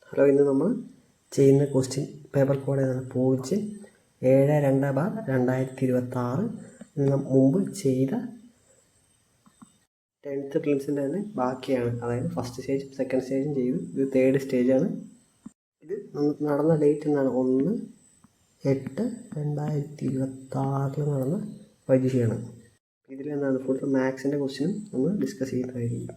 Hello, ഇന്ന് നമ്മൾ ചെയ്യുന്ന ക്വസ്റ്റ്യൻ പേപ്പർ കോഡ് ഏതാണ്? 072/2026. മുമ്പ് ചെയ്ത 10th പ്രിലിംസിൻ്റെ തന്നെ ബാക്കിയാണ്. അതായത് ഫസ്റ്റ് സ്റ്റേജും സെക്കൻഡ് സ്റ്റേജും ചെയ്തു. ഇത് തേർഡ് സ്റ്റേജാണ്. ഇത് നടന്ന ഡേറ്റ് എന്നാണ് 1/8/2026 നടന്ന പരീക്ഷയാണ്. ഇതിലെന്താണ് ഫുൾ മാത്സിൻ്റെ ക്വസ്റ്റ്യനും നമ്മൾ ഡിസ്കസ് ചെയ്യുന്നതായിരിക്കും.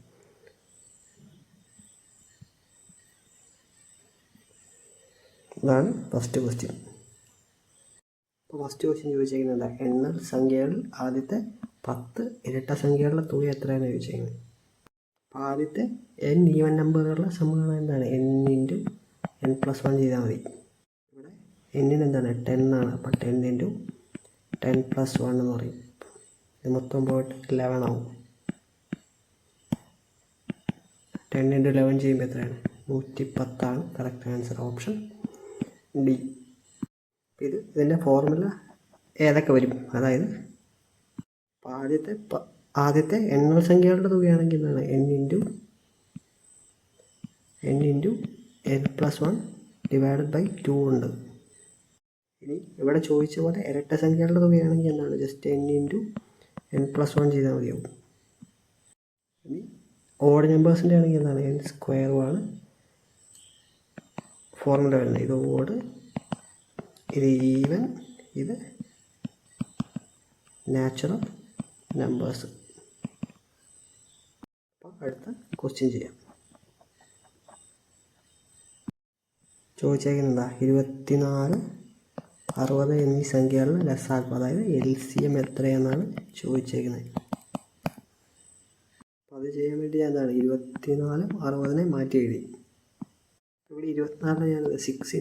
ഇതാണ് ഫസ്റ്റ് ക്വസ്റ്റ്യൻ. അപ്പോൾ ഫസ്റ്റ് ക്വസ്റ്റ്യൻ ചോദിച്ചിരിക്കുന്നത് എണ്ണൽ സംഖ്യകളിൽ ആദ്യത്തെ 10 ഇരട്ട സംഖ്യകളുടെ തുക എത്രയാണ് ചോദിച്ചിരിക്കുന്നത്. അപ്പോൾ ആദ്യത്തെ n ഈവൻ നമ്പറുകളുടെ സമമാണ് എന്താണ് n+n ചെയ്താൽ മതി. ഇവിടെ എന്നിന് എന്താണ് 10 ആണ്. അപ്പോൾ 10 × 10+1 എന്ന് പറയും. ഇത് മൊത്തം പോയിട്ട് 11 ആവും. 10 × 11 ചെയ്യുമ്പോൾ എത്രയാണ്? 110 ആണ് കറക്റ്റ് ആൻസർ. Option D. ഇതിൻ്റെ ഫോർമുല ഏതൊക്കെ വരും? അതായത് ആദ്യത്തെ എണ്ണൽ സംഖ്യകളുടെ തുകയാണെങ്കിൽ എന്താണ് n+1 /2 ഉണ്ട്. ഇനി ഇവിടെ ചോദിച്ച പോലെ ഇരട്ട സംഖ്യകളുടെ തുകയാണെങ്കിൽ എന്താണ് ജസ്റ്റ് n+1 ചെയ്താൽ മതിയാവും. ഇനി ഓഡ് നമ്പേഴ്സിൻ്റെ ആണെങ്കിൽ എന്താണ് n² ഫോർമുല വരുന്നത്. ഇത് ഓഡ്, ഇത് ഈവൻ, ഇത് നാച്ചുറൽ നമ്പേഴ്സ്. അപ്പോൾ അടുത്ത ക്വസ്റ്റ്യൻ ചെയ്യാം. ചോദിച്ചേക്കുന്നത് 24, 60 എന്നീ സംഖ്യകളുടെ ലസാഗു അതായത് LCM എത്രയെന്നാണ് ചോദിച്ചേക്കുന്നത്. അപ്പോൾ അത് ചെയ്യാൻ വേണ്ടി ഞാൻ എന്താണ് 24 60 മാറ്റി എഴുതി. ഇവിടെ 24 ഞാൻ 6 ×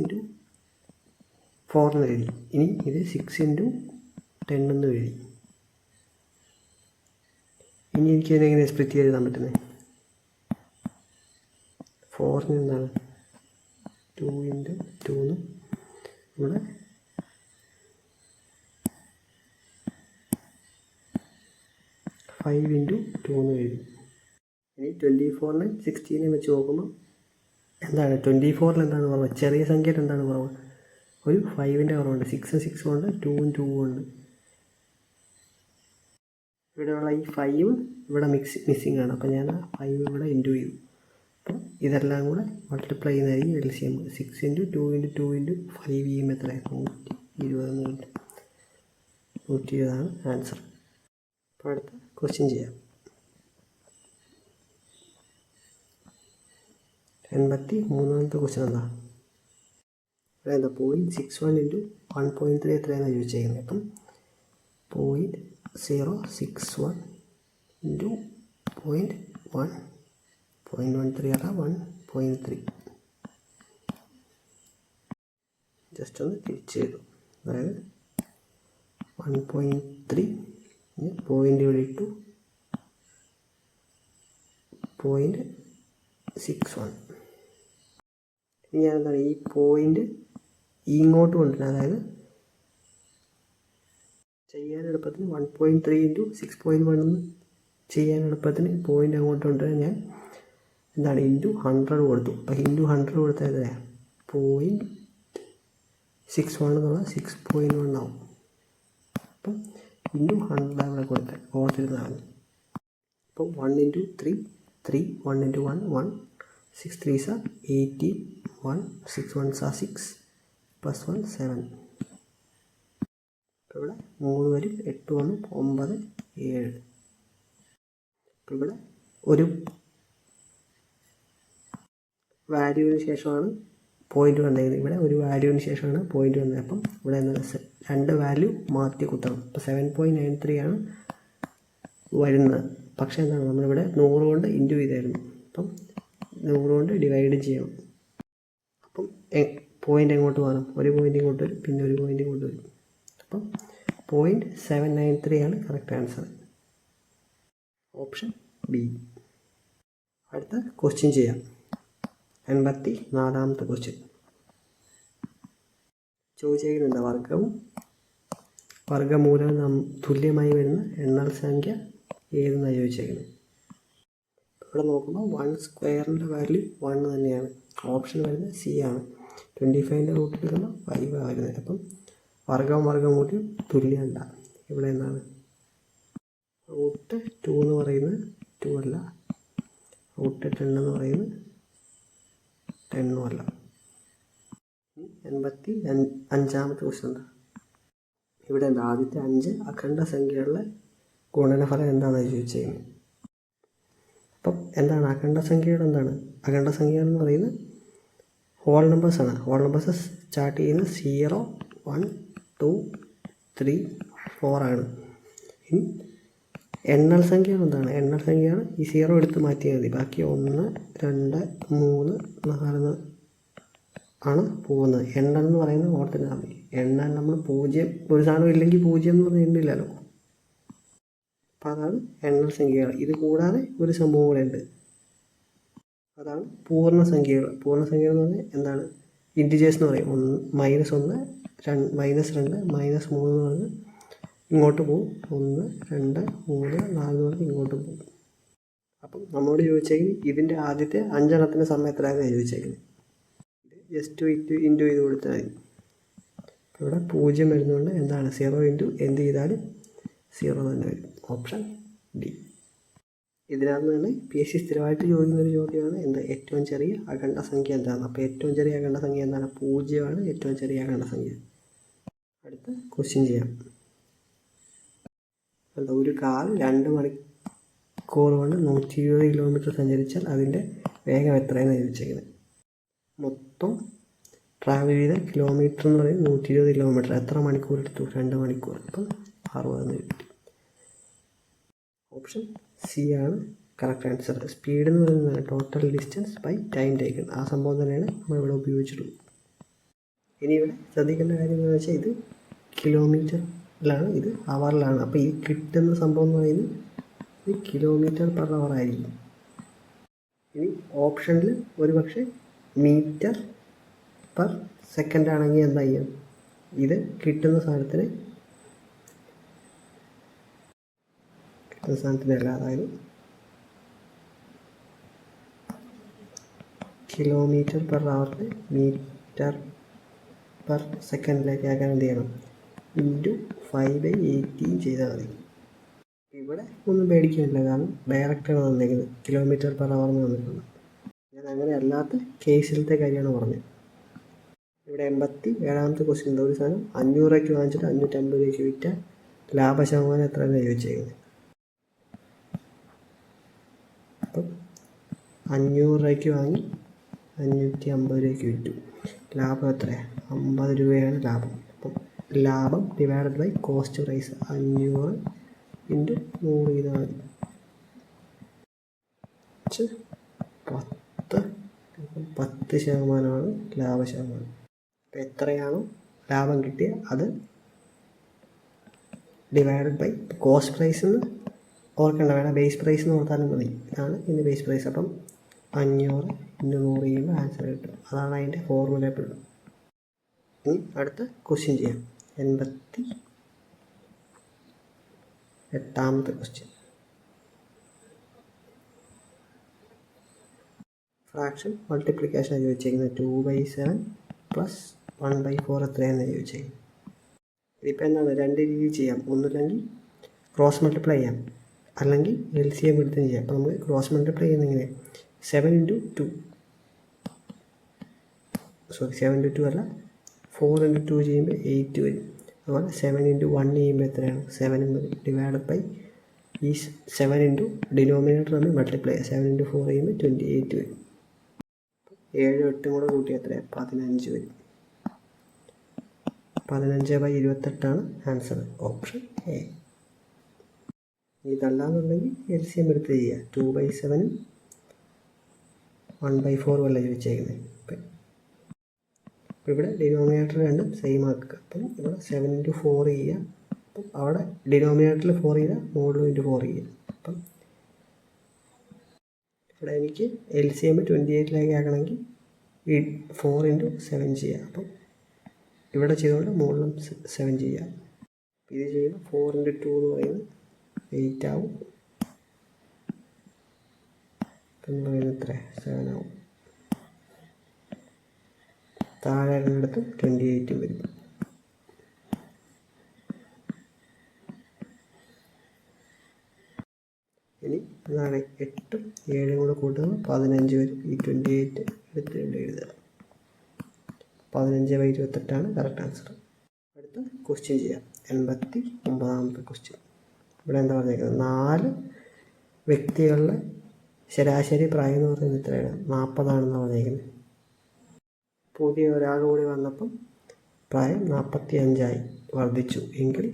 4 എന്ന് എഴുതി. ഇനി ഇത് 6 × 10 എന്ന് എഴുതി. ഇനി എനിക്ക് ഇതിനെങ്ങനെ സ്പ്ലിറ്റ് ചെയ്ത് എഴുതാൻ പറ്റുന്നത്? 4 എന്താണ് 2 × 2 എന്നും ഇവിടെ 5 × 2 എന്ന് എഴുതി. ഇനി 24-നെ 16 വെച്ച് നോക്കുമ്പോൾ എന്താണ് 24-ൽ എന്താണ് കുറവ്? ചെറിയ സംഖ്യയിൽ എന്താണ് കുറവ്? ഒരു 5-ൻ്റെ കുറവുണ്ട്. 6 ഉണ്ട്, 2 ഉണ്ട്. ഇവിടെയുള്ള ഈ 5 ഇവിടെ മിസ്സിങ് ആണ്. അപ്പോൾ ഞാൻ 5 ഇവിടെ ഇൻറ്റു ചെയ്തു. അപ്പോൾ ഇതെല്ലാം കൂടെ മൾട്ടിപ്ലൈ ചെയ്യുന്നതായിരിക്കും LCM. 6 × 2 × 2 × 5 ചെയ്യുമ്പോൾ എത്രയാണ്? 120 ആൻസർ. അപ്പോൾ അടുത്ത ക്വസ്റ്റ്യൻ ചെയ്യാം. 83ാമത്തെ ക്വസ്റ്റ്യൻ എന്താ? 0.61 × 1.3 എത്രയാണ് ചോദിച്ചേക്കുന്നത്. അപ്പം 0.061 × 0.1 0.13 അല്ല 1.3. ജസ്റ്റ് ഒന്ന് തിരിച്ച് ചെയ്തു. അതായത് 1.3 പോയിൻ്റ് ഇവിടെ ഇട്ടു 0.61. ഇനി ഞാൻ എന്താണ് ഈ പോയിൻ്റ് ഇങ്ങോട്ട് കൊണ്ടുവരാം. അതായത് ചെയ്യാൻ എളുപ്പത്തിന് 1.3 × 6.1 എന്ന് ചെയ്യാൻ എളുപ്പത്തിന് പോയിൻ്റ് അങ്ങോട്ട് കൊണ്ടുവരാൻ ഞാൻ എന്താണ് ×100 കൊടുത്തു. അപ്പോൾ ×100 കൊടുത്താൽ എത്രയാണ്? 0.61 എന്നുള്ള 6.1 ആവും. അപ്പം ×100 അവിടെ കൊടുത്തിരുന്നതാണ്. അപ്പം 1 × 3 3 1 × 1 1 6 3s are 18 1 6 1s are 6 +1 7. അപ്പോൾ ഇവിടെ 3 വരും, 8 1 9 7. അപ്പോൾ ഇവിടെ ഒരു വാല്യൂവിന് ശേഷമാണ് പോയിൻ്റ് വന്നേക്കുന്നത്. ഇവിടെ ഒരു വാല്യൂവിന് ശേഷമാണ് പോയിൻ്റ് വന്നത്. അപ്പം ഇവിടെ എന്താണ് 2 വാല്യൂ മാറ്റി കുത്തണം. അപ്പോൾ 7.93 ആണ് വരുന്നത്. പക്ഷേ എന്താണ് നമ്മളിവിടെ 100 കൊണ്ട് ഇൻറ്റു ചെയ്തായിരുന്നു. അപ്പം 100 കൊണ്ട് ഡിവൈഡ് ചെയ്യണം. അപ്പം പോയിൻ്റ് എങ്ങോട്ട് പോകണം? ഒരു പോയിൻ്റ് ഇങ്ങോട്ട് വരും, പിന്നെ ഒരു പോയിൻ്റ് ഇങ്ങോട്ട് വരും. അപ്പം 0.793 ആണ് കറക്റ്റ് ആൻസർ. Option B. അടുത്ത ക്വസ്റ്റ്യൻ ചെയ്യാം. 84ാമത്തെ ക്വസ്റ്റ്യൻ ചോദിച്ചേക്കുന്നുണ്ട് വർഗ്ഗമൂലം തുല്യമായി വരുന്ന എണ്ണൽ സംഖ്യ ഏതെന്നാണ് ചോദിച്ചേക്കുന്നത്. ഇവിടെ നോക്കുമ്പോൾ 1² വാല്യൂ 1 തന്നെയാണ്. ഓപ്ഷൻ വരുന്നത് സി ആണ്. 25ൻ്റെ റൂട്ട് എടുക്കുമ്പോൾ 5 വരുന്നത്. അപ്പം വർഗ്ഗം കൂട്ടി തുല്യമല്ല. ഇവിടെ എന്താണ് റൂട്ട് 2 എന്ന് പറയുന്നത് 2 അല്ല, റൂട്ട് 10 എന്ന് പറയുന്നത് 10 അല്ല. 85ാമത്തെ ക്വസ്റ്റ്യൻ എന്താ? ഇവിടെ എന്താ ആദ്യത്തെ 5 അഖണ്ഡ സംഖ്യകളുടെ ഗുണനഫലം എന്താണെന്ന് ചോദിച്ചത്. അപ്പം എന്താണ് അഖണ്ഡ സംഖ്യയുടെ എന്താണ് അഖണ്ഡ സംഖ്യ എന്ന് പറയുന്നത് ഹോൾ നമ്പേഴ്സാണ്. ഹോൾ നമ്പേഴ്സ് സ്റ്റാർട്ട് ചെയ്യുന്നത് 0, 1, 2, 3, 4 ആണ്. ഇനി എണ്ണൽ സംഖ്യകൾ എന്താണ്? എണ്ണൽ സംഖ്യയാണ് ഈ 0 എടുത്ത് മാറ്റിയാൽ മതി. ബാക്കി 1, 2, 3, 4 ആണ് പോകുന്നത്. എണ്ണൽ എന്ന് പറയുന്നത് ഓർത്തിരുന്നാൽ മതി. എണ്ണൽ നമ്മൾ 0 ഒരു സാധനം ഇല്ലെങ്കിൽ 0 എന്ന് പറഞ്ഞാൽ എണ്ണില്ലല്ലോ. അപ്പോൾ അതാണ് എണ്ണൽ സംഖ്യകൾ. ഇത് കൂടാതെ ഒരു സംഭവം കൂടെ ഉണ്ട്, അതാണ് പൂർണ്ണസംഖ്യകൾ. പൂർണ്ണസംഖ്യകൾ എന്ന് പറഞ്ഞാൽ എന്താണ് ഇൻറ്റിജേഴ്സ് എന്ന് പറയും. -1, -2, -3 എന്ന് പറഞ്ഞ് ഇങ്ങോട്ട് പോകും. 1, 2, 3, 4 എന്ന് പറഞ്ഞ് ഇങ്ങോട്ട് പോകും. അപ്പം നമ്മളോട് ചോദിച്ചെങ്കിൽ ഇതിൻ്റെ ആദ്യത്തെ 5 എണ്ണത്തിൻ്റെ സമയം എത്രയാണെന്ന് ചോദിച്ചേക്കുന്നത്. ഇത് ജസ്റ്റ് ഇൻറ്റു ചെയ്ത് കൊടുത്താൽ മതി. ഇവിടെ 0 വരുന്നതുകൊണ്ട് എന്താണ് 0 ഇൻറ്റു എന്ത് ചെയ്താലും 0 തന്നെ വരും. Option D. ഇതിനകത്ത് തന്നെ PSC സ്ഥിരമായിട്ട് ചോദിക്കുന്നൊരു ചോദ്യമാണ് എന്ത് ഏറ്റവും ചെറിയ അഖണ്ഡ സംഖ്യ എന്താണ്. അപ്പോൾ ഏറ്റവും ചെറിയ അഖണ്ഡ സംഖ്യ എന്താണ്? 0 ആണ് ഏറ്റവും ചെറിയ അഖണ്ഡ സംഖ്യ. അടുത്ത ക്വസ്റ്റ്യൻ ചെയ്യാം. എന്താ ഒരു കാർ 2 മണിക്കൂർ കൊണ്ട് 120 കിലോമീറ്റർ സഞ്ചരിച്ചാൽ അതിൻ്റെ വേഗം എത്രയെന്ന് ചോദിച്ചേക്കുന്നത്. മൊത്തം ട്രാവൽ ചെയ്ത കിലോമീറ്റർ എന്ന് പറയുന്നത് 120 കിലോമീറ്റർ. എത്ര മണിക്കൂർ എടുത്തു? 2 മണിക്കൂർ. അപ്പം 60 എന്ന് കിട്ടി. ഓപ്ഷൻ സി ആണ് കറക്റ്റ് ആൻസർ. സ്പീഡ് എന്ന് പറയുന്നത് total distance by time taken. ആ സംഭവം തന്നെയാണ് നമ്മളിവിടെ ഉപയോഗിച്ചിട്ടുള്ളത്. ഇനി ഇവിടെ ശ്രദ്ധിക്കേണ്ട കാര്യം എന്ന് വെച്ചാൽ ഇത് കിലോമീറ്ററിലാണ്, ഇത് അവറിലാണ്. അപ്പോൾ ഈ കിട്ടുന്ന സംഭവം എന്ന് പറയുന്നത് ഇത് കിലോമീറ്റർ പെർ അവർ ആയിരിക്കും. ഇനി ഓപ്ഷനിൽ ഒരു പക്ഷേ മീറ്റർ പെർ സെക്കൻഡ് ആണെങ്കിൽ എന്താ ചെയ്യാം, ഇത് കിട്ടുന്ന സാധനത്തിന് സാധനത്തിനല്ല, അതായത് കിലോമീറ്റർ പെർ അവറിന് മീറ്റർ പെർ സെക്കൻഡിലേക്ക് ആക്കാൻ എന്ത് ചെയ്യണം, ഇൻറ്റു 5/18 ചെയ്താൽ മതി. ഇവിടെ ഒന്നും പേടിക്കുന്നില്ല, കാരണം ഡയറക്റ്റാണ് തന്നേക്കുന്നത്, കിലോമീറ്റർ പെർ അവർ എന്ന് തന്നിട്ടുണ്ട്. ഞാൻ അങ്ങനെ അല്ലാത്ത കേസിലത്തെ കാര്യമാണ് പറഞ്ഞത്. ഇവിടെ 87ാമത്തെ ക്വസ്റ്റ്യൻ ഉണ്ട്. ഒരു സാധനം 500 രൂപയ്ക്ക് വാങ്ങിച്ചിട്ട് 550 രൂപയ്ക്ക് വിറ്റാൽ ലാഭശതമാനം എത്രയാണ് ചോദിച്ചേക്കുന്നത്. അപ്പം 500 രൂപയ്ക്ക് വാങ്ങി 550 രൂപയ്ക്ക് വിറ്റു, ലാഭം എത്രയാണ്? 50 രൂപയാണ് ലാഭം. അപ്പം ലാഭം divided by cost price 500 into 100 ചെയ്താൽ മതി. 10% ലാഭശതമാനം. അപ്പം എത്രയാണോ ലാഭം കിട്ടിയ അത് ഡിവൈഡഡ് ബൈ കോസ്റ്റ് പ്രൈസ് എന്ന് ഓർക്കേണ്ട, വേണം ബേസ് പ്രൈസ് എന്ന് ഓർത്താലും മതി. ഇതാണ് ഇതിൻ്റെ ബേസ് പ്രൈസ്. അപ്പം 500 ഇൻറ്റു 100 ചെയ്യുമ്പോൾ ആൻസർ കിട്ടും. അതാണ് അതിൻ്റെ ഫോർമുല എപ്പോഴും. ഇനി അടുത്ത ക്വസ്റ്റ്യൻ ചെയ്യാം. 88ാമത്തെ ക്വസ്റ്റ്യൻ. ഫ്രാക്ഷൻ മൾട്ടിപ്ലിക്കേഷനാണ് ചോദിച്ചേക്കുന്നത്. 2/7 പ്ലസ് 1/4 എത്രയാണെന്ന് ചോദിച്ചേക്കുന്നത്. ഇതിപ്പോൾ എന്താണ്, രണ്ട് രീതിയിൽ ചെയ്യാം. ഒന്നുമില്ലെങ്കിൽ ക്രോസ് മൾട്ടിപ്ലൈ ചെയ്യാം, അല്ലെങ്കിൽ LCM എടുത്തും ചെയ്യാം. അപ്പോൾ നമുക്ക് ക്രോസ് മൾട്ടിപ്ലൈ ചെയ്യുന്നത് എങ്ങനെ, 7 × 2 അല്ല 4 × 2 ചെയ്യുമ്പോൾ 8 വരും. അതുപോലെ 7 × 1 ചെയ്യുമ്പോൾ എത്രയാണ്, 7 വരും. ഡിവൈഡഡ് ബൈ ഈ 7 × ഡിനോമിനേറ്റർ നമ്മൾ മൾട്ടിപ്ലൈ ചെയ്യുക. 7 × 4 ചെയ്യുമ്പോൾ 28 വരും. 7 8 കൂടെ കൂട്ടി എത്രയാണ്, 15 വരും. 15/28 ആൻസർ. Option A. ഇതല്ലാന്നുണ്ടെങ്കിൽ LCM എടുത്ത് ചെയ്യുക. 2/7 1/4 അല്ല ചോദിച്ചേക്കുന്നത്. അപ്പോൾ ഇവിടെ ഡിനോമിനേറ്റർ രണ്ടും സെയിം ആക്കുക. അപ്പം ഇവിടെ 7 × 4 ചെയ്യുക. അപ്പം അവിടെ ഡിനോമിനേറ്ററിൽ 4 ചെയ്താൽ മോഡിലും × 4 ചെയ്യുക. അപ്പം ഇവിടെ എനിക്ക് LCM 28ലേക്ക് ആക്കണമെങ്കിൽ ഈ 4 × 7 ചെയ്യുക. അപ്പം ഇവിടെ ചെയ്തുകൊണ്ട് മോഡിലും 7 ചെയ്യുക. ഇത് ചെയ്യുമ്പോൾ 4 × 2 എന്ന് പറയുന്നത് 8 ആവും. എന്ന് പറയുന്നത് എത്ര, 7 ആവും. താഴെ ഇടുന്നിടത്ത് 28 വരും. ഇനി എന്താണ് 8ഉം 7ഉം കൂടെ കൂട്ടുമ്പോൾ 15 വരും. ഈ 28 എടുത്ത് ഇവിടെ എഴുതുക. 15/28 കറക്റ്റ് ആൻസർ. അടുത്ത ക്വസ്റ്റ്യൻ ചെയ്യാം. 89ാമത്തെ ക്വസ്റ്റ്യൻ. ഇവിടെ എന്താ പറഞ്ഞേക്കുന്നത്? 4 വ്യക്തികളുടെ ശരാശരി പ്രായം എന്ന് പറയുന്നത് എത്രയാണ്? 40 പറഞ്ഞേക്കുന്നത്. പുതിയ ഒരാൾ കൂടി വന്നപ്പം പ്രായം 45 വർദ്ധിച്ചു എങ്കിൽ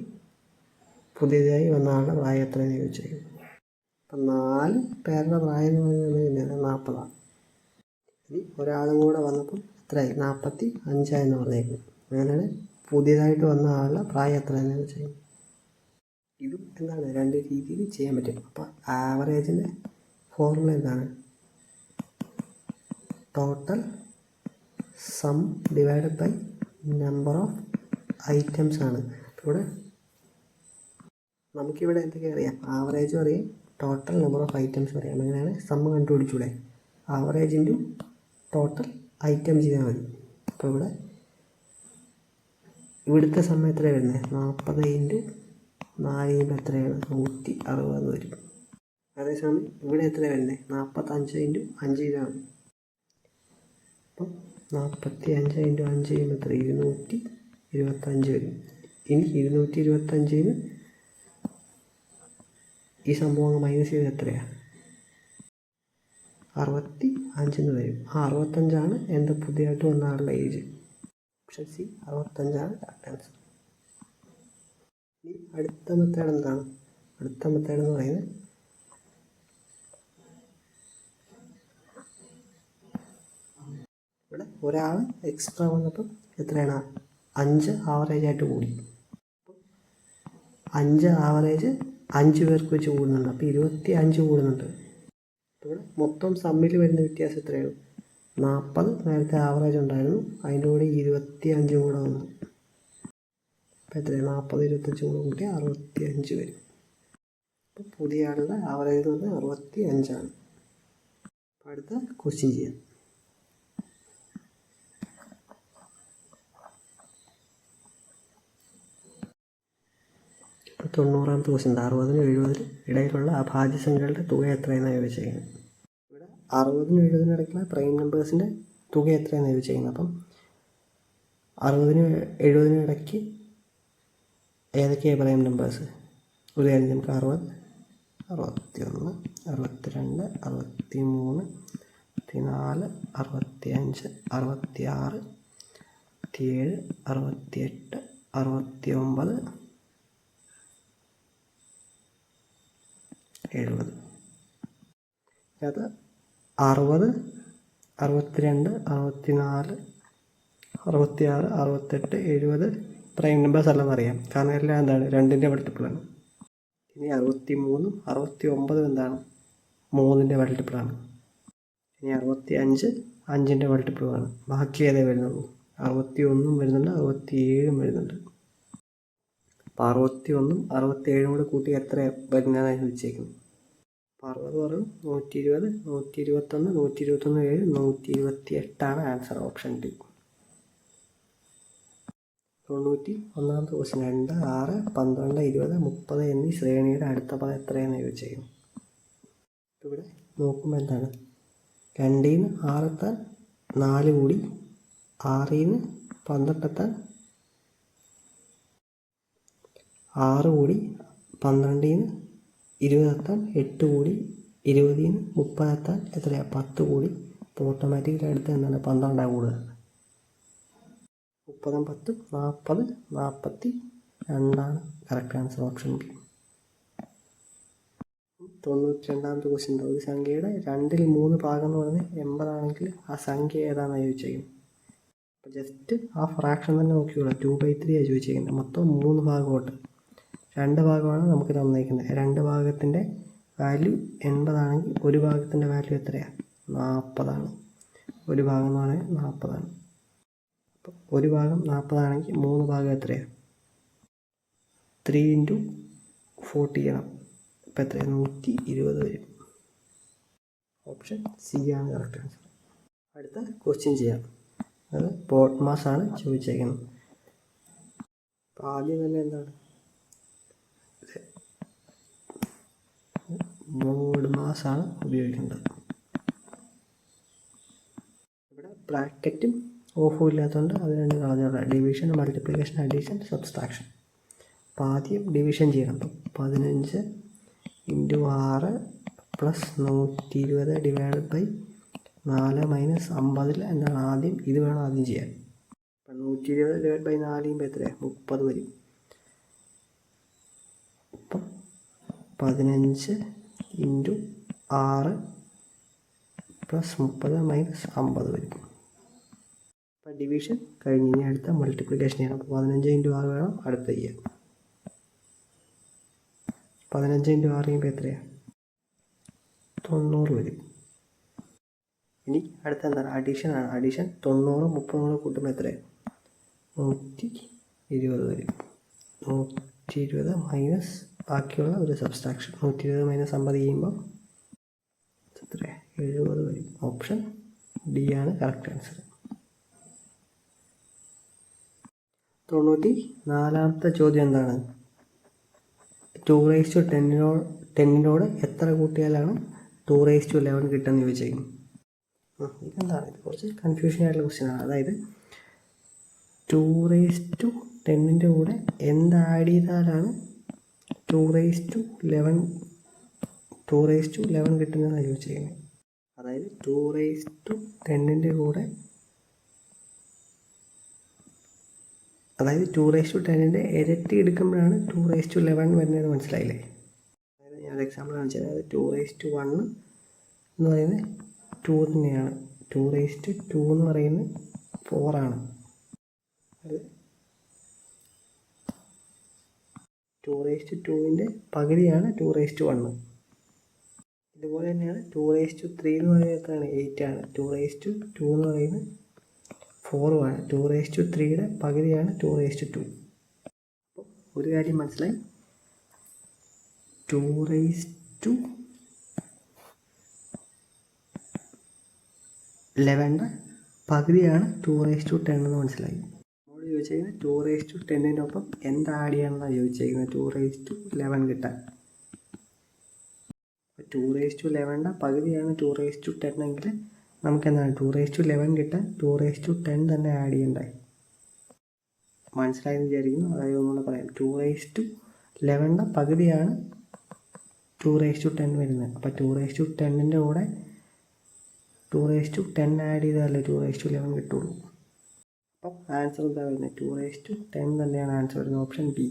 പുതിയതായി വന്ന ആളുടെ പ്രായം എത്രയെന്ന് ചോദിച്ചേക്കുന്നത്. അപ്പം 4 പേരുടെ പ്രായം എന്ന് പറയുന്നത് 40. ഇനി ഒരാളും കൂടെ വന്നപ്പം എത്രയായി? 45 എന്ന് പറഞ്ഞേക്കുന്നത്. അങ്ങനെയാണ് പുതിയതായിട്ട് വന്ന ആളുടെ പ്രായം എത്രയെന്ന് ചോദിച്ചേക്കുന്നത്. ഇതും എന്താണ് 2 രീതിയിൽ ചെയ്യാൻ പറ്റും. അപ്പോൾ ആവറേജിൻ്റെ ഫോർമുല എന്താണ്? Total sum divided by number of items ആണ്. ഇവിടെ നമുക്കിവിടെ എന്തൊക്കെ അറിയാം? ആവറേജും അറിയാം, ടോട്ടൽ നമ്പർ ഓഫ് ഐറ്റംസും അറിയാം. അങ്ങനെയാണ് സം കണ്ടുപിടിച്ചൂടെ? ആവറേജ് ഇൻറ്റു ടോട്ടൽ ഐറ്റം ചെയ്താൽ മതി. അപ്പോൾ ഇവിടുത്തെ സം എത്രയാണ് വരുന്നത്? 40 ഇൻറ്റു 4 എത്രയാണ്? 160 വരും. അതേസമയം ഇവിടെ എത്ര വരുന്നത്? 45 ഇൻറ്റു 5 ചെയ്താൽ മതി. അപ്പം 45 ഇൻറ്റു 5 ചെയ്യുമ്പോൾ എത്ര? 225 വരും. ഇനി 225 ഈ സംഭവം മൈനസ് ചെയ്ത് എത്രയാണ്? 65 വരും. ആ 65 എന്താ പുതിയതായിട്ട് വന്ന ആളുടെ age. Option C 65 correct answer. ഇനി അടുത്ത മെത്തേഡ് എന്താണ്? അടുത്ത മെത്തേഡ് എന്ന് പറയുന്നത് ഇവിടെ ഒരാൾ എക്സ്ട്രാ വന്നപ്പം എത്രയാണ്? 5 ആവറേജായിട്ട് കൂടി. 5 ആവറേജ് 5 പേർക്ക് വെച്ച് കൂടുന്നുണ്ട്. അപ്പോൾ 25 കൂടുന്നുണ്ട്. അപ്പോൾ ഇവിടെ മൊത്തം സമ്മിൽ വരുന്ന വ്യത്യാസം എത്രയാണ്? 40 നേരത്തെ ആവറേജ് ഉണ്ടായിരുന്നു, അതിൻ്റെ കൂടെ 25 കൂടെ വന്നു. അപ്പോൾ എത്രയാണ്? 40 25 കൂടെ കൂട്ടി 65 വരും. അപ്പോൾ പുതിയ ആളുടെ ആവറേജ് എന്ന് പറഞ്ഞാൽ 65. അപ്പോൾ അടുത്ത ക്വസ്റ്റ്യൻ ചെയ്യാം. 90ാമത്തെ ക്വസ്റ്റ്യൻ. 60നും 70നും ഇടയിലുള്ള അഭാജ്യ സംഖ്യകളുടെ തുക എത്രയെന്നാണ് ചോദിച്ചിരിക്കുന്നത്. ഇവിടെ 60നും 70നും ഇടയ്ക്കുള്ള പ്രൈം നമ്പേഴ്സിൻ്റെ തുക എത്രയെന്നാണ് ചോദിച്ചിരിക്കുന്നത്. അപ്പം 60നും 70നും ഇടയ്ക്ക് ഏതൊക്കെയാണ് പ്രൈം നമ്പേഴ്സ്? ഒരു കാര്യം നമുക്ക് 60, 61, 62, 63, 64, 65, 66, 67, 68, 69, 70. അത് 60, 62, 64, 66, 68, 70 പ്രൈം നമ്പേഴ്സ് അല്ലെന്നറിയാം. കാരണം എല്ലാം എന്താണ്? 2ൻ്റെ മൾട്ടിപ്പിളാണ്. ഇനി 63ഉം 69 എന്താണ്? 3ൻ്റെ മൾട്ടിപ്പിളാണ്. ഇനി 65 5ൻ്റെ മൾട്ടിപ്പിളുമാണ്. ബാക്കി ഏതേ വരുന്നുള്ളൂ? 61ഉം വരുന്നുണ്ട്, 67ഉം വരുന്നുണ്ട്. അപ്പോൾ 61ഉം 67ഉം കൂടെ കൂട്ടി എത്ര വരുന്നതാണ് ചോദിച്ചേക്കുന്നത്. അപ്പോൾ 60 പറഞ്ഞു 120, 121, 121, 7, 128 ആൻസർ. Option D. 91ാമത്തെ ക്വസ്റ്റ്യൻ. 2, 6, 12, 20, 30 എന്നീ ശ്രേണിയുടെ അടുത്ത പദം എത്രയെന്ന് ചോദിച്ചേക്കും. ഇവിടെ നോക്കുമ്പോൾ എന്താണ്? 2ന് 6 എത്താൻ 4 കൂടി, 6ന് 12 എത്താൻ 6 കൂടി, 12ന് 20 എത്താൻ 8 കൂടി, 20ന് 30 എത്താൻ എത്രയാണ്? 10 കൂടി. ഇപ്പോൾ ഓട്ടോമാറ്റിക്കലി അടുത്ത് എന്താണ്? 12 കൂടുക. 30ഉം 10ഉം 40, 42 കറക്റ്റ് ആൻസർ. Option B. 92ാമത്തെ ക്വസ്റ്റ്യൻ. ഒരു സംഖ്യയുടെ 2ൽ 3 ഭാഗം എന്ന് പറഞ്ഞാൽ 80 ആണെങ്കിൽ ആ സംഖ്യ ഏതാണെന്ന് ചോദിച്ചേക്കുന്നത്. അപ്പോൾ ജസ്റ്റ് ആ ഫ്രാക്ഷൻ തന്നെ നോക്കിക്കോളാം. 2/3 ചോദിച്ചേക്കുന്നത്. മൊത്തം 3 ഭാഗമായിട്ട് 2 ഭാഗമാണ് നമുക്ക് തന്നിരിക്കുന്നത്. 2 ഭാഗത്തിൻ്റെ വാല്യൂ 80 ആണെങ്കിൽ ഒരു ഭാഗത്തിൻ്റെ വാല്യൂ എത്രയാണ്? 40. ഒരു ഭാഗം എന്ന് പറയുന്നത് 40. അപ്പം ഒരു ഭാഗം 40 ആണെങ്കിൽ 3 ഭാഗം എത്രയാണ്? 3 × 40 ചെയ്യണം. ഇപ്പം എത്രയാണ്? 120 വരും. ഓപ്ഷൻ സി ആണ് കറക്റ്റ് ആൻസർ. അടുത്ത ക്വസ്റ്റ്യൻ ചെയ്യാം. അത് ബോഡ് മാസാണ് ചോദിച്ചേക്കുന്നത്. അപ്പോൾ ആദ്യം തന്നെ എന്താണ് ബോഡ് മാസാണ് ഉപയോഗിക്കേണ്ടത്. ഇവിടെ ബ്രാക്കറ്റും ഓഫും ഇല്ലാത്തതുകൊണ്ട് അത് രണ്ട് കളഞ്ഞുള്ള ഡിവിഷൻ, മൾട്ടിപ്ലിക്കേഷൻ, അഡീഷൻ, സബ്സ്ട്രാക്ഷൻ. അപ്പോൾ ആദ്യം ഡിവിഷൻ ചെയ്യണം. അപ്പം 15 × 6 + 120 ഡിവൈഡഡ് ബൈ 4 - 50 എന്താണ് ആദ്യം ഇത് വേണം ആദ്യം ചെയ്യാൻ. അപ്പം 120 ഡിവൈഡ് ബൈ 4 ചെയ്യുമ്പോൾ എത്രയാണ് 30 വരും. അപ്പം 15 × 6 + 30 - 50 വരും. അപ്പം ഡിവിഷൻ കഴിഞ്ഞ് ഇനി അടുത്ത മൾട്ടിപ്ലിക്കേഷൻ ചെയ്യണം. അപ്പോൾ 15 × 6 വേണം അടുത്ത ചെയ്യാൻ. 15 × 6 ചെയ്യുമ്പോൾ എത്രയാണ് 90 വരും. ഇനി അടുത്ത എന്താണ് അഡീഷനാണ്. അഡീഷൻ 90 30 കൂട്ടുമ്പോൾ എത്രയാണ് 120 വരും. 120 മൈനസ് ബാക്കിയുള്ള ഒരു സബ്സ്ട്രാക്ഷൻ 120 - 50 ചെയ്യുമ്പോൾ എത്രയാണ് 70 വരും. ഓപ്ഷൻ ഡി ആണ് കറക്റ്റ് ആൻസർ. 94ാമത്തെ ചോദ്യം എന്താണ്? 2^10 എത്ര കൂട്ടിയാലാണ് 2^11 കിട്ടുമെന്ന് ചോദിച്ചേക്കും. ഇതെന്താണ് ഇത് കുറച്ച് കൺഫ്യൂഷൻ ആയിട്ടുള്ള ക്വസ്റ്റ്യൻ ആണ്. അതായത് 2^10 കൂടെ എന്ത് ആഡ് ചെയ്താലാണ് 2^11 കിട്ടുന്നതെന്നാണ് ചോദിച്ചേക്കുന്നത്. അതായത് 2^10 കൂടെ അതായത് 2^10 ഇരട്ടി എടുക്കുമ്പോഴാണ് 2^11 വരുന്നതെന്ന് മനസ്സിലായില്ലേ? അതായത് ഞാൻ എക്സാമ്പിൾ കാണിച്ചത്. അതായത് 2^1 എന്ന് പറയുന്നത് 2 തന്നെയാണ്. 2^2 എന്ന് പറയുന്നത് 4 ആണ്. അത് 2^2ൻ്റെ പകുതിയാണ് 2^1. ഇതുപോലെ തന്നെയാണ് 2^3 എന്ന് പറയുന്നത് എത്രയാണ് 8 ആണ്. 2^2 എന്ന് പറയുന്നത് 4 ആണ്. 2^3യുടെ പകുതിയാണ് 2^2. അപ്പോൾ ഒരു കാര്യം മനസ്സിലായി, 2^11ൻ്റെ പകുതിയാണ് 2^10 എന്ന് മനസ്സിലായി. നമ്മൾ ചോദിച്ചേക്കുന്നത് 2^10-നൊപ്പം എന്ത് ആഡ് ചെയ്യണമെന്നാണ് ചോദിച്ചേക്കുന്നത് 2^11 കിട്ടാൻ. 2^11ൻ്റെ പകുതിയാണ് 2^10 എങ്കിൽ നമുക്ക് എന്താണ് 2^11 കിട്ടാൻ 2^10 തന്നെ ആഡ് ചെയ്യണ്ടേ? മനസ്സിലായെന്ന് വിചാരിക്കുന്നു. അതായത് ഒന്നുകൂടെ പറയാം. 2^11ൻ്റെ പകുതിയാണ് 2^10 വരുന്നത്. അപ്പോൾ 2^10ൻ്റെ കൂടെ 2^10 ആഡ് ചെയ്താലേ 2^11 കിട്ടുള്ളൂ. അപ്പം ആൻസർ എന്താ വരുന്നത് 2^10 തന്നെയാണ് ആൻസർ വരുന്നത്. Option B.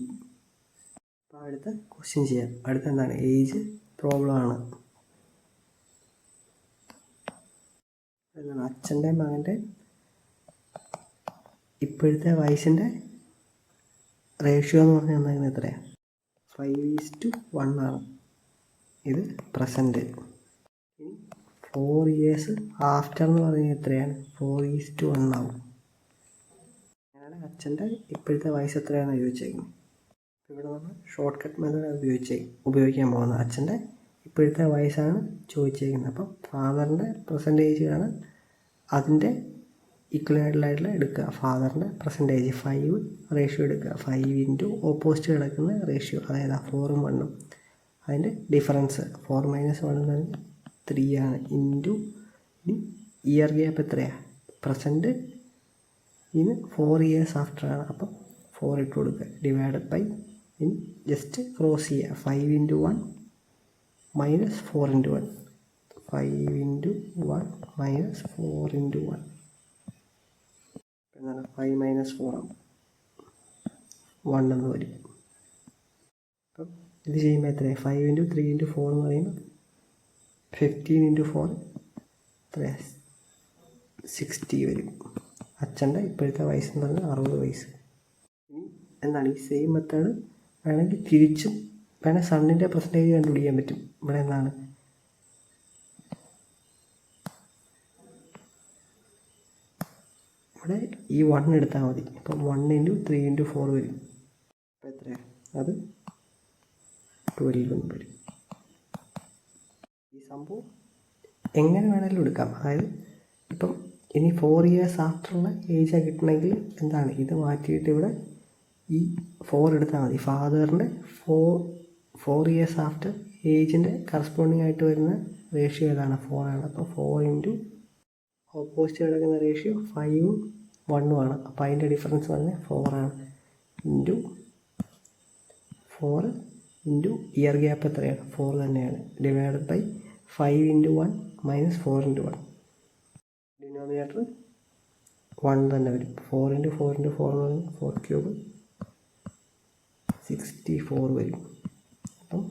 അപ്പോൾ അടുത്ത ക്വസ്റ്റ്യൻ ചെയ്യാം. അടുത്ത എന്താണ് ഏജ് പ്രോബ്ലം ആണ്. എന്താണ് അച്ഛൻ്റെ മകൻ്റെ ഇപ്പോഴത്തെ വയസ്സിൻ്റെ റേഷ്യോ എന്ന് പറഞ്ഞാൽ എന്തായാലും എത്രയാണ് 5:1 ആണ്. ഇത് പ്രസൻറ്റ്. ഇനി 4 years ആഫ്റ്റർ എന്ന് പറഞ്ഞാൽ എത്രയാണ് 4:1 ആവും. അങ്ങനെയാണ് അച്ഛൻ്റെ ഇപ്പോഴത്തെ വയസ്സ് എത്രയാണെന്ന് ചോദിച്ചേക്കുന്നത്. ഇവിടെ നമ്മൾ ഷോർട്ട് കട്ട് മെത്തേഡ് ഉപയോഗിക്കാൻ പോകുന്നത്. അച്ഛൻ്റെ ഇപ്പോഴത്തെ വയസ്സാണ് ചോദിച്ചേക്കുന്നത്. അപ്പം ഫാദറിൻ്റെ പെർസെൻറ്റേജ് ആണ് അതിൻ്റെ ഇക്വലായിട്ടുള്ള എടുക്കുക. ഫാദറിൻ്റെ പെർസെൻറ്റേജ് 5 റേഷ്യോ എടുക്കുക. 5 × ഓപ്പോസിറ്റ് കിടക്കുന്ന റേഷ്യോ, അതായത് 4ഉം 1ഉം അതിൻ്റെ ഡിഫറൻസ് 4 - 1 എന്ന് പറഞ്ഞാൽ 3 ആണ്. ഇൻറ്റു ഇനി ഇയർ ഗ്യാപ്പ് എത്രയാണ് പ്രസൻറ്റ് ഇനി 4 years ആഫ്റ്റർ ആണ്. അപ്പം 4 ഇട്ട് കൊടുക്കുക. ഡിവൈഡഡ് ബൈ ഇനി ജസ്റ്റ് ക്രോസ് ചെയ്യുക. 5 × 1 - 4 × 1 5 × 1 - 4 × 1 എന്താണ് 5 - 4 1 എന്ന് വരും. അപ്പം ഇത് ചെയ്യുമ്പോൾ എത്രയാണ് 5 × 3 × 4 എന്ന് പറയുമ്പോൾ 15 × 4 എത്രയാണ് 60 വരും. അച്ഛൻ്റെ ഇപ്പോഴത്തെ വയസ്സെന്ന് പറഞ്ഞാൽ 60 വയസ്സ്. ഇനി എന്താണ് ഈ സെയിം മെത്തേഡ് വേണമെങ്കിൽ തിരിച്ചും വേണേൽ സണ്ണിൻ്റെ പെർസെൻറ്റേജ് കണ്ടുപിടിക്കാൻ പറ്റും. ഇവിടെ എന്താണ് ഇവിടെ ഈ 1 എടുത്താൽ മതി. അപ്പം 1 × 3 × 4 വരും. അപ്പോൾ എത്രയാണ് അത് 12 എന്ന് വരും. ഈ സംഭവം എങ്ങനെ വേണമെങ്കിലും എടുക്കാം. അതായത് ഇപ്പം ഇനി 4 years ആഫ്റ്ററുള്ള ഏജാണ് കിട്ടണമെങ്കിൽ എന്താണ്, ഇത് മാറ്റിയിട്ട് ഇവിടെ ഈ 4 എടുത്താൽ മതി. ഫാദറിൻ്റെ 4 years ആഫ്റ്റർ ഏജിൻ്റെ കറസ്പോണ്ടിങ് ആയിട്ട് വരുന്ന റേഷ്യോ ഏതാണ്? 4 ആണ്. അപ്പോൾ 4 ഇൻറ്റു ഓപ്പോസിറ്റ് കിടക്കുന്ന റേഷ്യോ 5ഉം 1ഉം ആണ്. അപ്പോൾ അതിൻ്റെ ഡിഫറൻസ് പറഞ്ഞാൽ 4 ആണ്. ഇൻറ്റു 4 ഇൻറ്റു ഇയർ ഗ്യാപ്പ് എത്രയാണ്? 4 തന്നെയാണ്. Divided by 5 into 1 minus 4 into 1. Denominator 1 തന്നെ വരും. 4 ഇൻറ്റു 4 ഇൻറ്റു 4 എന്ന് പറഞ്ഞാൽ 4 ക്യൂബ് 64 വരും. അപ്പം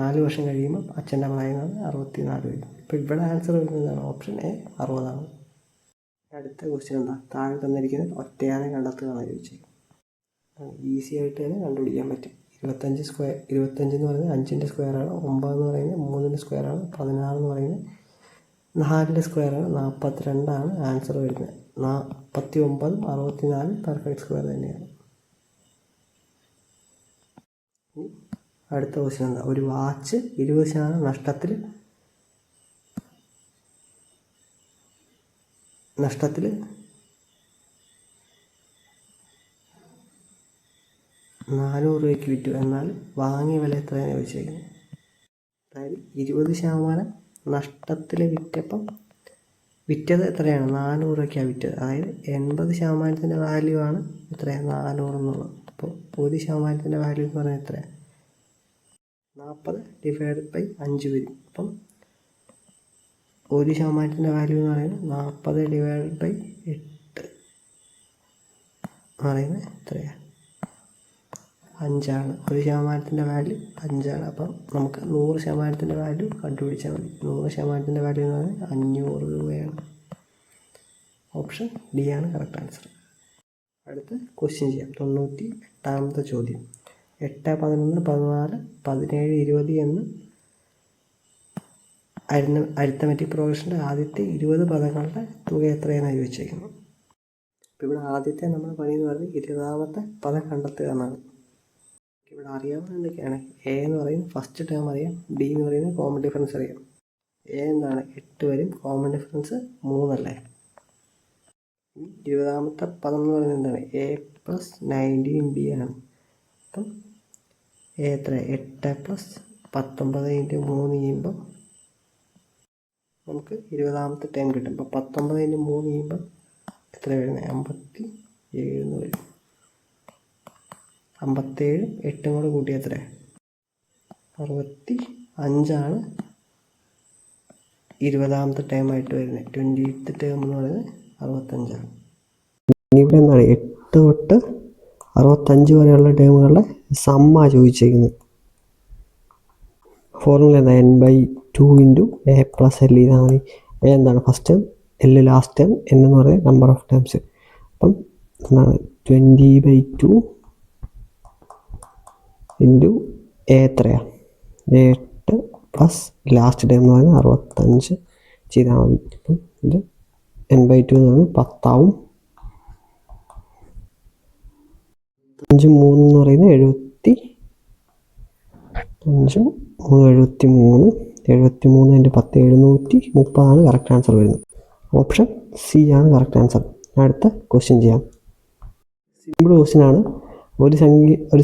4 വർഷം കഴിയുമ്പോൾ അച്ഛൻ്റെ പ്രായം 64 വരും. ഇപ്പോൾ ഇവിടെ ആൻസർ വരുന്നതാണ് ഓപ്ഷൻ എ 60 ആണ്. അടുത്ത ക്വസ്റ്റ്യൻ എന്താ? താഴെ തന്നിരിക്കുന്നത് ഒറ്റയാനെ കണ്ടെത്തുക എന്നാണ് ചോദിച്ചത്. ഈസി ആയിട്ട് തന്നെ കണ്ടുപിടിക്കാൻ പറ്റും. 25 എന്ന് പറയുന്നത് 5ൻ്റെ സ്ക്വയറാണ്, 9 എന്ന് പറയുന്നത് 3ൻ്റെ സ്ക്വയറാണ്, 16 എന്ന് പറയുന്നത് 4ൻ്റെ സ്ക്വയറാണ്, 42 ആൻസർ വരുന്നത്. 49ഉം 64 പെർഫെക്റ്റ് സ്ക്വയർ തന്നെയാണ്. അടുത്ത ക്വസ്റ്റ്യൻ എന്താ? ഒരു വാച്ച് 20% നഷ്ടത്തിൽ 400 രൂപയ്ക്ക് വിറ്റു, എന്നാൽ വാങ്ങിയ വില എത്രയാണ് ചോദിച്ചേക്കുന്നത്. അതായത് 20% നഷ്ടത്തിൽ വിറ്റപ്പം വിറ്റത് എത്രയാണ്? 400 രൂപയ്ക്കാണ് വിറ്റത്. അതായത് 80% വാല്യൂ ആണ് എത്രയാണ്? 400 എന്നുള്ളത്. അപ്പോൾ 1% വാല്യൂ എന്ന് പറഞ്ഞാൽ എത്രയാണ്? 40 ഡിവൈഡഡ് ബൈ 5 വരും. അപ്പം 1% വാല്യൂ എന്ന് പറയുന്നത് 40 ഡിവൈഡഡ് ബൈ 8 എന്ന് പറയുന്നത് എത്രയാണ്? 5 ആണ്. 1% വാല്യൂ 5 ആണ്. അപ്പം നമുക്ക് 100% വാല്യൂ കണ്ടുപിടിച്ചാൽ മതി. 100% വാല്യൂ എന്ന് പറഞ്ഞാൽ 500 രൂപയാണ്. ഓപ്ഷൻ ഡി ആണ് കറക്റ്റ് ആൻസർ. അടുത്ത ക്വസ്റ്റ്യൻ ചെയ്യാം. 98ാമത്തെ ചോദ്യം. 8, 11, 14, 17, 20 എന്ന് അരിത്തമെറ്റിക് പ്രോഗ്രഷൻ്റെ ആദ്യത്തെ 20 പദങ്ങളുടെ തുക എത്രയെന്നാണ് ചോദിച്ചേക്കുന്നത്. അപ്പോൾ ഇവിടെ ആദ്യത്തെ നമ്മുടെ പണി എന്ന് പറയുന്നത് 20ാമത്തെ പദം കണ്ടെത്തുക എന്നാണ്. ഇവിടെ അറിയാവുന്ന എന്തൊക്കെയാണ്? എ എന്ന് പറയുന്നത് ഫസ്റ്റ് ടേം അറിയാം, ബി എന്ന് പറയുന്നത് കോമൺ ഡിഫറൻസ് അറിയാം. എ എന്താണ്? 8 വരും, കോമൺ ഡിഫറൻസ് 3 അല്ലേ. 20ാമത്തെ പദം എന്ന് പറയുന്നത് എന്താണ്? A + 19B ആണ്. അപ്പം എ എത്ര? 8 + 19 × 3 ചെയ്യുമ്പോൾ നമുക്ക് 20ാമത്തെ ടൈം കിട്ടും. അപ്പോൾ 19 × 3 ചെയ്യുമ്പോൾ എത്ര വരുന്നത്? 57 എന്ന് വരും. 57 8 കൂടെ കൂട്ടി എത്ര? 65 20ാമത്തെ ടൈമായിട്ട് വരുന്നത്. 20th ടേം എന്ന് പറയുന്നത് 65 ആണ്. ഇവിടെ എന്താണ്? 8 തൊട്ട് 65 വരെയുള്ള ടേമുകളുടെ സമ്മ ചോദിച്ചേക്കുന്നത്. ഫോർമുല എന്താ? n/2 × a + l ചെയ്താൽ മതി. എ എന്താണ്? First term, L last term, n എന്ന് പറയുന്നത് നമ്പർ ഓഫ് ടേംസ്. അപ്പം എന്താണ്? 20/2 × a എത്രയാണ്? 8 പ്ലസ് ലാസ്റ്റ് ടൈം എന്ന് പറയുന്നത് 65 ചെയ്താൽ മതി. അപ്പം ഇത് n/2 എന്ന് പറയുന്നത് 10 ആവും. 5 3 എന്ന് പറയുന്നത് 73. 73 × 10 730 കറക്റ്റ് ആൻസർ വരുന്നത്. ഓപ്ഷൻ സി ആണ് കറക്റ്റ് ആൻസർ. അടുത്ത ക്വസ്റ്റ്യൻ ചെയ്യാം. സിമ്പിൾ ക്വസ്റ്റ്യൻ ആണ്. ഒരു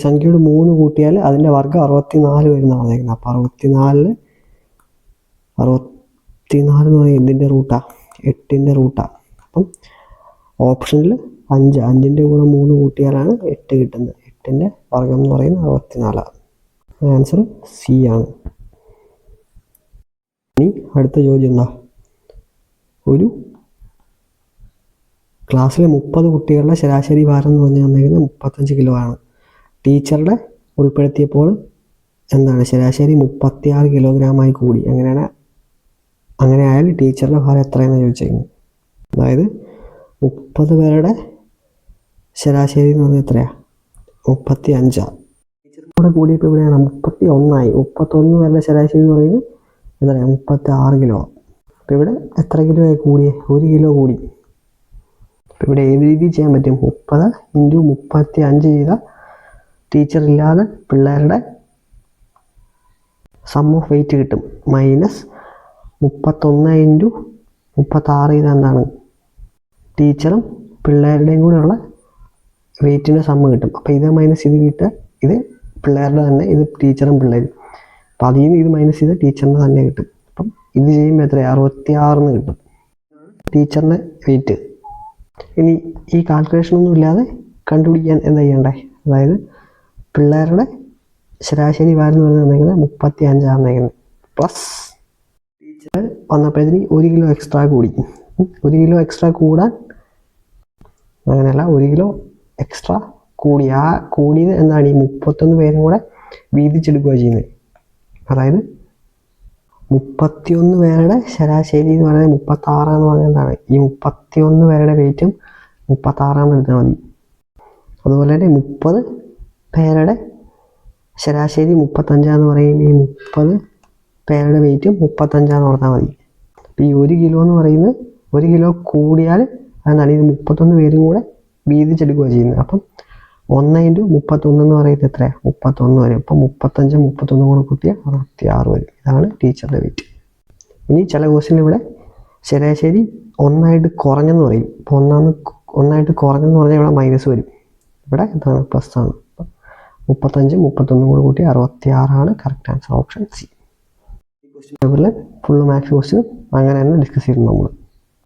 സംഖ്യയോട് 3 കൂട്ടിയാൽ അതിൻ്റെ വർഗ്ഗം 64 വരുന്നതാണ് പറഞ്ഞേക്കുന്നത്. അപ്പോൾ 64 എന്ന് പറയുന്നത് എന്തിൻ്റെ റൂട്ടാണ്? 8ൻ്റെ റൂട്ടാണ്. അപ്പം ഓപ്ഷനിൽ 5ൻ്റെ കൂടെ 3 കൂട്ടിയാലാണ് 8 കിട്ടുന്നത്. 8ൻ്റെ വർഗ്ഗം എന്ന് പറയുന്നത് 64. ആൻസർ സി ആണ്. ഇനി അടുത്ത ചോദ്യം എന്താ? ഒരു ക്ലാസ്സിലെ 30 കുട്ടികളുടെ ശരാശരി ഭാരം എന്ന് പറഞ്ഞു തന്നിരിക്കുന്നത് 35 കിലോ ആണ്. ടീച്ചറുടെ ഉൾപ്പെടുത്തിയപ്പോൾ എന്താണ്? ശരാശരി 36 കിലോഗ്രാമായി കൂടി. അങ്ങനെ ആയാൽ ടീച്ചറുടെ ഭാരം എത്രയെന്നാണ് ചോദിച്ചിരിക്കുന്നത്. അതായത് 30 പേരുടെ ശരാശരി എന്ന് പറഞ്ഞാൽ എത്രയാണ്? 35. ടീച്ചറുടെ കൂടെ കൂടിയപ്പോൾ ഇവിടെയാണ് 31ആയി. 31 പേരുടെ ശരാശരി എന്ന് പറയുന്നത് എത്രയാണ്? 36 കിലോ. അപ്പോൾ ഇവിടെ എത്ര കിലോ ആയി കൂടിയേ? 1 കിലോ കൂടി. അപ്പോൾ ഇവിടെ ഏത് രീതിയിൽ ചെയ്യാൻ പറ്റും? 30 × 35 ചെയ്താൽ ടീച്ചറില്ലാതെ പിള്ളേരുടെ സം ഓഫ് വെയിറ്റ് കിട്ടും. -31 × 36 ചെയ്താൽ എന്താണ്? ടീച്ചറും പിള്ളേരുടെയും കൂടെയുള്ള വെയിറ്റിൻ്റെ സമ്മ് കിട്ടും. അപ്പോൾ ഇത് മൈനസ് ഇത് കിട്ടുക, ഇത് പിള്ളേരുടെ തന്നെ, ഇത് ടീച്ചറും പിള്ളേരും. അപ്പോൾ അതിൽ നിന്ന് ഇത് മൈനസ് ചെയ്ത് ടീച്ചറിന് തന്നെ കിട്ടും. അപ്പം ഇത് ചെയ്യുമ്പോൾ എത്രയാണ് 66 കിട്ടും ടീച്ചറിൻ്റെ വെയിറ്റ്. ഇനി ഈ കാൽക്കുലേഷനൊന്നും ഇല്ലാതെ കണ്ടുപിടിക്കാൻ എന്താ ചെയ്യണ്ടേ, അതായത് പിള്ളേരുടെ ശരാശരി ഭാരം എന്ന് പറയുന്നത് 35 പ്ലസ് ടീച്ചർ വന്നപ്പോഴത്തേന് 1 കിലോ എക്സ്ട്രാ കൂടി. 1 കിലോ എക്സ്ട്രാ കൂടാൻ അങ്ങനെയല്ല, 1 കിലോ എക്സ്ട്രാ കൂടി. ആ കൂടിയത് എന്താണ്, ഈ 31 പേരും കൂടെ വീതിച്ചെടുക്കുക ചെയ്യുന്നത്. അതായത് 31 പേരുടെ ശരാശരി എന്ന് പറയുന്നത് 36 എന്ന് പറഞ്ഞാൽ എന്താണ്, ഈ 31 പേരുടെ വെയിറ്റും 36 എടുത്താൽ മതി. അതുപോലെ തന്നെ 30 പേരുടെ ശരാശരി 35 എന്ന് പറയുമ്പോൾ ഈ 30 പേരുടെ വെയിറ്റും 35 ഓർത്താൽ മതി. അപ്പോൾ ഈ 1 കിലോ എന്ന് പറയുന്നത് 1 കിലോ കൂടിയാൽ എന്താണ്, ഇത് 31 പേരും കൂടെ വീതിച്ചെടുക്കുക ചെയ്യുന്നത്. അപ്പം 1 × 31 എന്ന് പറയുന്നത് എത്രയാണ്, 31 വരും. അപ്പം 35 31 കൂടെ കൂട്ടിയാൽ 66 വരും. ഇതാണ് ടീച്ചറുടെ വെയിറ്റ്. ഇനി ചില ക്വസ്റ്റ്യൻ ഇവിടെ ശരാശരി 1 കുറഞ്ഞെന്ന് പറയും. അപ്പോൾ 1 കുറഞ്ഞെന്ന് പറഞ്ഞാൽ ഇവിടെ മൈനസ് വരും. ഇവിടെ എന്താണ്, പ്ലസ് ആണ്. 35 31 കൂടെ കൂട്ടി 66 കറക്റ്റ് ആൻസർ, ഓപ്ഷൻ സി. ഈ ക്വസ്റ്റ്യൻ പേപ്പറിൽ ഫുള്ള് മാത്സ് ക്വസ്റ്റ്യൻ അങ്ങനെ തന്നെ ഡിസ്കസ് ചെയ്തു നമ്മൾ.